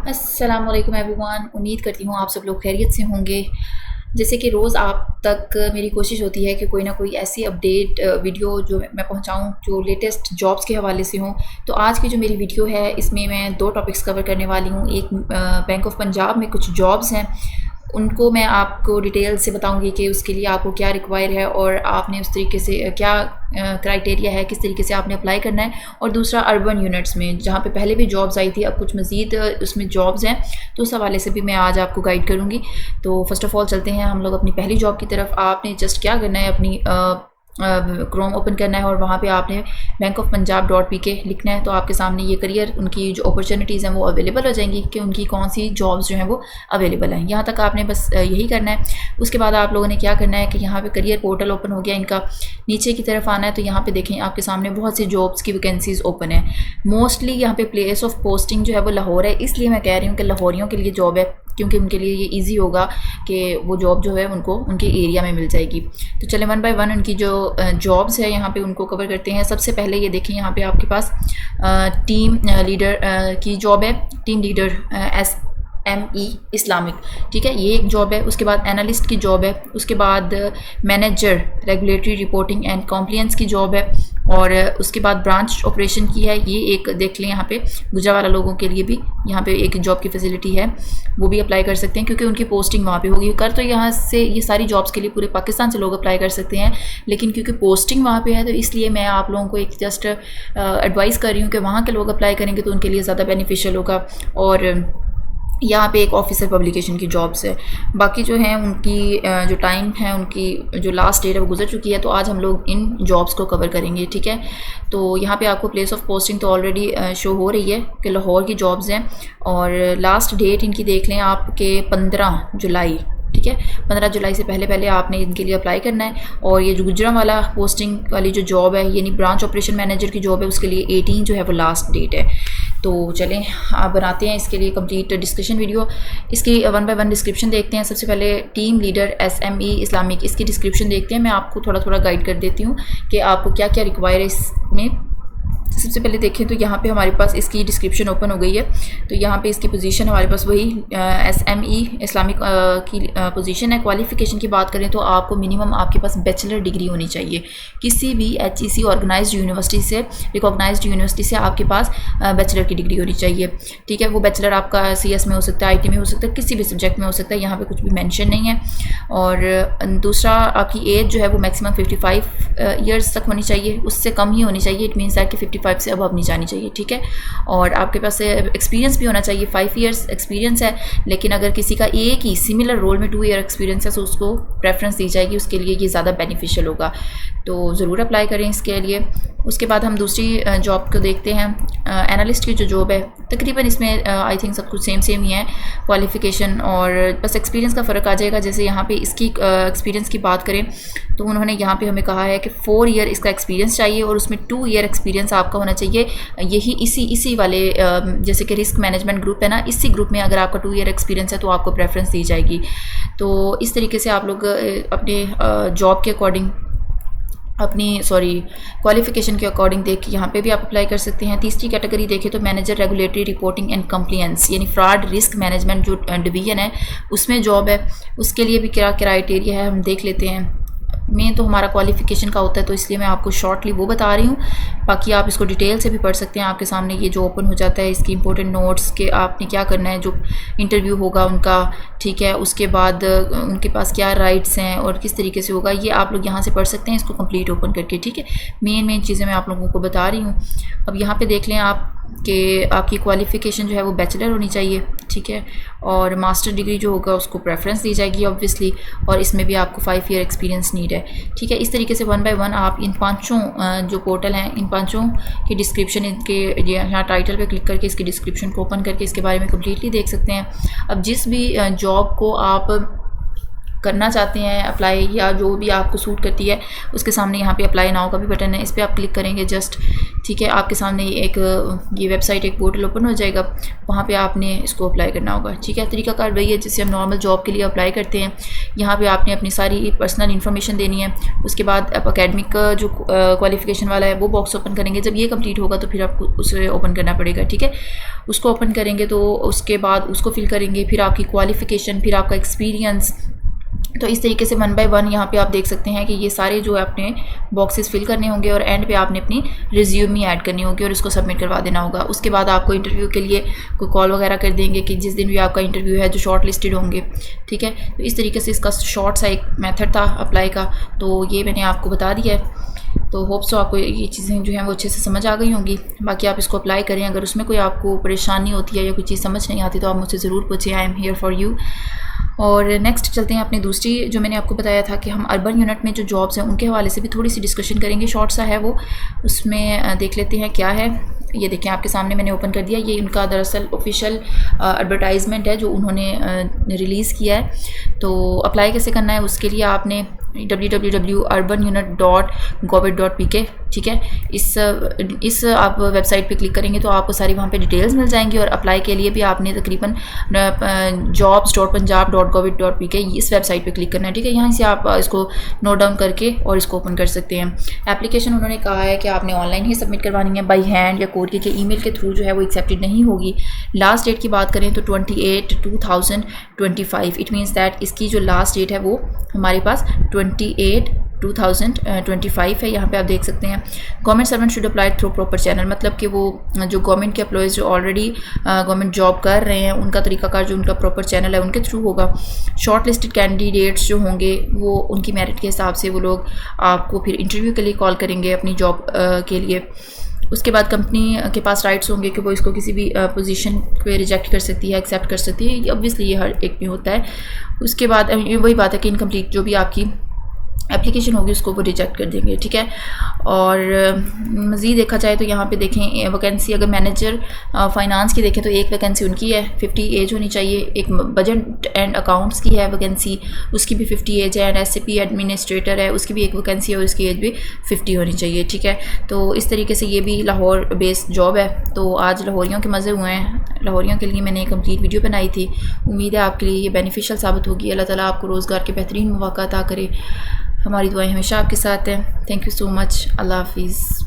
अस्सलाम वालेकुम एवरीवन। उम्मीद करती हूँ आप सब लोग खैरियत से होंगे। जैसे कि रोज़ आप तक मेरी कोशिश होती है कि कोई ना कोई ऐसी अपडेट वीडियो जो मैं पहुँचाऊँ जो लेटेस्ट जॉब्स के हवाले से हों। तो आज की जो मेरी वीडियो है इसमें मैं 2 टॉपिक्स कवर करने वाली हूँ। एक बैंक ऑफ पंजाब में कुछ जॉब्स हैं, उनको मैं आपको डिटेल से बताऊंगी कि उसके लिए आपको क्या रिक्वायर है और आपने उस तरीके से क्या क्राइटेरिया है, किस तरीके से आपने अप्लाई करना है। और दूसरा अर्बन यूनिट्स में जहाँ पे पहले भी जॉब्स आई थी, अब कुछ मज़ीद उसमें जॉब्स हैं, तो उस हवाले से भी मैं आज आपको गाइड करूँगी। तो फ़र्स्ट ऑफ़ ऑल चलते हैं हम लोग अपनी पहली जॉब की तरफ। आपने जस्ट क्या करना है, अपनी क्रोम ओपन करना है और वहाँ पे आपने bankoffpunjab.pk लिखना है। तो आपके सामने ये करियर, उनकी जो अपॉर्चुनिटीज़ हैं वो अवेलेबल हो जाएंगी कि उनकी कौन सी जॉब्स जो हैं वो अवेलेबल हैं। यहाँ तक आपने बस यही करना है। उसके बाद आप लोगों ने क्या करना है कि यहाँ पे करियर पोर्टल ओपन हो गया इनका, नीचे की तरफ आना है। तो यहाँ पे देखें आपके सामने बहुत सी जॉब्स की वैकेंसीज़ ओपन है। मोस्टली यहाँ पे प्लेस ऑफ पोस्टिंग जो है वो लाहौर है, इसलिए मैं कह रही हूँ कि लाहौरियों के लिए जॉब है, क्योंकि उनके लिए ये इजी होगा कि वो जॉब जो है उनको उनके एरिया में मिल जाएगी। तो चलें 1 बाय 1 उनकी जो जॉब्स है यहाँ पे उनको कवर करते हैं। सबसे पहले ये देखें, यहाँ पे आपके पास टीम लीडर की जॉब है, टीम लीडर SME इस्लामिक, ठीक है, ये एक जॉब है। उसके बाद एनालिस्ट की जॉब है। उसके बाद manager regulatory reporting and compliance की जॉब है। और उसके बाद ब्रांच ऑपरेशन की है, ये एक देख लें। यहाँ पे गुजरावाला लोगों के लिए भी यहाँ पे एक जॉब की फैसिलिटी है, वो भी अप्लाई कर सकते हैं क्योंकि उनकी पोस्टिंग वहाँ पे होगी। कर तो यहाँ से ये सारी जॉब्स के लिए पूरे पाकिस्तान से लोग अप्लाई कर सकते हैं, लेकिन क्योंकि पोस्टिंग वहाँ पे है तो इसलिए मैं आप लोगों को एक जस्ट एडवाइस कर रही हूँ कि वहाँ के लोग अप्लाई करेंगे तो उनके लिए ज़्यादा बेनिफिशियल होगा। और यहाँ पे एक ऑफिसर पब्लिकेशन की जॉब्स है। बाकी जो हैं उनकी जो टाइम है, उनकी जो लास्ट डेट है वो गुजर चुकी है। तो आज हम लोग इन जॉब्स को कवर करेंगे, ठीक है। तो यहाँ पे आपको प्लेस ऑफ पोस्टिंग तो ऑलरेडी शो हो रही है कि लाहौर की जॉब्स हैं। और लास्ट डेट इनकी देख लें आपके 15 जुलाई, ठीक है। 15 जुलाई से पहले पहले आपने इनके लिए अप्लाई करना है। और ये जो गुजरांवाला पोस्टिंग वाली जो जॉब है, यानी ब्रांच ऑपरेशन मैनेजर की जॉब है, उसके लिए 18 जो है वो लास्ट डेट है। तो चलें आप बनाते हैं इसके लिए कंप्लीट डिस्क्रिप्शन वीडियो। इसकी 1 बाय 1 डिस्क्रिप्शन देखते हैं। सबसे पहले टीम लीडर SME इस्लामिक, इसकी डिस्क्रिप्शन देखते हैं। मैं आपको थोड़ा थोड़ा गाइड कर देती हूँ कि आपको क्या क्या रिक्वायर है इसमें। सबसे पहले देखें तो यहाँ पे हमारे पास इसकी डिस्क्रिप्शन ओपन हो गई है। तो यहाँ पे इसकी पोजीशन हमारे पास वही SME इस्लामिक की पोजीशन है। क्वालिफ़िकेशन की बात करें तो आपको मिनिमम आपके पास बैचलर डिग्री होनी चाहिए, किसी भी HEC ऑर्गेनाइज्ड यूनिवर्सिटी से, रिकॉग्नाइज्ड यूनिवर्सिटी से आपके पास बैचलर की डिग्री होनी चाहिए, ठीक है। वो बैचलर आपका CS में हो सकता है, IT में हो सकता है, किसी भी सब्जेक्ट में हो सकता है, यहाँ पर कुछ भी मैंशन नहीं है। और दूसरा, आपकी एज जो है वो मैक्सिमम 55 ईयर्स तक होनी चाहिए, उससे कम ही होनी चाहिए। इट मीन्स दैट कि 55 से अब नहीं जानी चाहिए, ठीक है। और आपके पास एक्सपीरियंस भी होना चाहिए, 5 ईयर्स एक्सपीरियंस है, लेकिन अगर किसी का एक ही सिमिलर रोल में 2 ईयर एक्सपीरियंस है तो उसको प्रेफरेंस दी जाएगी, उसके लिए ये ज़्यादा बेनिफिशियल होगा। तो ज़रूर अप्लाई करें इसके लिए। उसके बाद हम दूसरी जॉब को देखते हैं। एनालिस्ट की जो जॉब है, तकरीबन इसमें आई थिंक सब कुछ सेम ही है, क्वालिफ़िकेशन और बस एक्सपीरियंस का फ़र्क आ जाएगा। जैसे यहाँ पे इसकी एक्सपीरियंस की बात करें तो उन्होंने यहाँ पे हमें कहा है कि 4 ईयर इसका एक्सपीरियंस चाहिए और उसमें 2 ईयर एक्सपीरियंस आपका होना चाहिए। यही इसी वाले जैसे कि रिस्क मैनेजमेंट ग्रुप है ना, इसी ग्रुप में अगर आपका 2 ईयर एक्सपीरियंस है तो आपको प्रेफरेंस दी जाएगी। तो इस तरीके से आप लोग अपने जॉब के अकॉर्डिंग, अपनी क्वालिफ़िकेशन के अकॉर्डिंग देख के यहाँ पे भी आप अप्लाई कर सकते हैं। तीसरी कैटेगरी देखें तो मैनेजर रेगुलेटरी रिपोर्टिंग एंड कंप्लियंस, यानी फ्रॉड रिस्क मैनेजमेंट जो डिवीज़न है उसमें जॉब है। उसके लिए भी क्या क्राइटेरिया है हम देख लेते हैं। मेन तो हमारा क्वालिफ़िकेशन का होता है, तो इसलिए मैं आपको शॉर्टली वो बता रही हूँ, बाकी आप इसको डिटेल से भी पढ़ सकते हैं। आपके सामने ये जो ओपन हो जाता है, इसकी इंपॉर्टेंट नोट्स के आपने क्या करना है, जो इंटरव्यू होगा उनका, ठीक है। उसके बाद उनके पास क्या राइट्स हैं और किस तरीके से होगा, ये आप लोग यहाँ से पढ़ सकते हैं इसको कंप्लीट ओपन करके, ठीक है। मेन चीज़ें मैं आप लोगों को बता रही हूँ। अब यहाँ पे देख लें आप कि आपकी क्वालिफ़िकेशन जो है वो बैचलर होनी चाहिए, ठीक है। और मास्टर डिग्री जो होगा उसको प्रेफरेंस दी जाएगी ऑब्वियसली, और इसमें भी आपको 5 ईयर एक्सपीरियंस नीड है, ठीक है। इस तरीके से 1 बाय 1 आप इन पांचों जो पोर्टल हैं, इन पांचों की डिस्क्रिप्शन, इनके यहाँ टाइटल पे क्लिक करके इसकी डिस्क्रिप्शन को ओपन करके इसके बारे में कम्प्लीटली देख सकते हैं। अब जिस भी जॉब को आप करना चाहते हैं अप्लाई, या जो भी आपको सूट करती है, उसके सामने यहाँ पे अप्लाई नाउ का भी बटन है, इस पर आप क्लिक करेंगे जस्ट, ठीक है। आपके सामने एक ये वेबसाइट, एक पोर्टल ओपन हो जाएगा, वहाँ पे आपने इसको अप्लाई करना होगा, ठीक है। तरीकाकार वही है जिससे हम नॉर्मल जॉब के लिए अप्लाई करते हैं। यहाँ पे आपने अपनी सारी पर्सनल इन्फॉर्मेशन देनी है। उसके बाद आप अकेडमिक का जो क्वालिफिकेशन वाला है वो बॉक्स ओपन करेंगे। जब ये कंप्लीट होगा तो फिर आपको उसे ओपन करना पड़ेगा, ठीक है। उसको ओपन करेंगे तो उसके बाद उसको फिल करेंगे, फिर आपकी क्वालिफिकेशन, फिर आपका एक्सपीरियंस। तो इस तरीके से 1 बाय 1 यहाँ पे आप देख सकते हैं कि ये सारे जो आपने बॉक्सेस फिल करने होंगे और एंड पे आपने अपनी रिज्यूमी ऐड करनी होगी और इसको सबमिट करवा देना होगा। उसके बाद आपको इंटरव्यू के लिए कोई कॉल वगैरह कर देंगे कि जिस दिन भी आपका इंटरव्यू है, जो शॉर्ट लिस्टेड होंगे, ठीक है। तो इस तरीके से इसका शॉर्ट सा एक मेथड था अप्लाई का, तो ये मैंने आपको बता दिया है। तो होप सो आपको ये चीज़ें जो हैं वो अच्छे से समझ आ गई होंगी। बाकी आप इसको अप्लाई करें। अगर उसमें कोई आपको परेशानी होती है या कोई चीज़ समझ नहीं आती तो आप मुझसे ज़रूर पूछें, I am here for you. और नेक्स्ट चलते हैं अपनी दूसरी, जो मैंने आपको बताया था कि हम अर्बन यूनिट में जो जॉब्स हैं उनके हवाले से भी थोड़ी सी डिस्कशन करेंगे। शॉर्ट सा है वो, उसमें देख लेते हैं क्या है। ये देखें आपके सामने मैंने ओपन कर दिया। ये उनका दरअसल ऑफिशियल एडवर्टाइजमेंट है जो उन्होंने रिलीज़ किया है। तो अप्लाई कैसे करना है उसके लिए आपने www.urbanunit.gov.pk, ठीक है। इस आप वेबसाइट पे क्लिक करेंगे तो आपको सारी वहाँ पे डिटेल्स मिल जाएंगी। और अप्लाई के लिए भी आपने तकरीबन jobs.punjab.gov.pk इस वेबसाइट पे क्लिक करना है, ठीक है। यहाँ से आप इसको नोट डाउन करके और इसको ओपन कर सकते हैं। एप्लीकेशन उन्होंने कहा है कि आपने ऑनलाइन ही सबमिट करवानी है, बाई हैंड या कोरियर के ईमेल के थ्रू जो है वो एक्सेप्टेड नहीं होगी। लास्ट डेट की बात करें तो 28/2025, इट मीन्स दैट इसकी जो लास्ट डेट है वो हमारे पास 28/2025 है। यहाँ पे आप देख सकते हैं government servant should apply through proper channel, मतलब कि वो जो गवर्नमेंट के एम्प्लॉयज़ जो ऑलरेडी गवर्नमेंट जॉब कर रहे हैं उनका तरीकाकार जो उनका प्रॉपर चैनल है उनके थ्रू होगा। शॉर्ट लिस्टेड कैंडिडेट्स जो होंगे वो उनकी मेरिट के हिसाब से वो लोग आपको फिर इंटरव्यू के लिए कॉल करेंगे अपनी जॉब के लिए। उसके बाद कंपनी के पास राइट्स होंगे कि वो इसको किसी भी पोजीशन पे रिजेक्ट कर सकती है, एक्सेप्ट कर सकती है। ऑब्वियसली ये हर एक में होता है। उसके बाद वही बात है कि इनकम्प्लीट जो भी आपकी एप्लीकेशन होगी उसको वो रिजेक्ट कर देंगे, ठीक है। और मज़ीद देखा जाए तो यहाँ पे देखें वैकेंसी, अगर मैनेजर फाइनेंस की देखें तो एक वैकेंसी उनकी है, 50 एज होनी चाहिए। एक बजट एंड अकाउंट्स की है वैकेंसी, उसकी भी 50 एज है। एंड SAP एडमिनिस्ट्रेटर है, उसकी भी एक वैकेंसी है और उसकी एज भी 50 होनी चाहिए, ठीक है। तो इस तरीके से ये भी लाहौर बेस्ड जॉब है। तो आज लाहौरियों के मज़े हुए हैं। लाहौरियों के लिए मैंने एक कंप्लीट वीडियो बनाई थी। उम्मीद है आपके लिए ये बेनिफिशियल साबित होगी। अल्लाह ताला आपको रोज़गार के बेहतरीन मौका अता करे। हमारी दुआएं हमेशा आपके साथ हैं। Thank you so much. अल्लाह हाफिज़।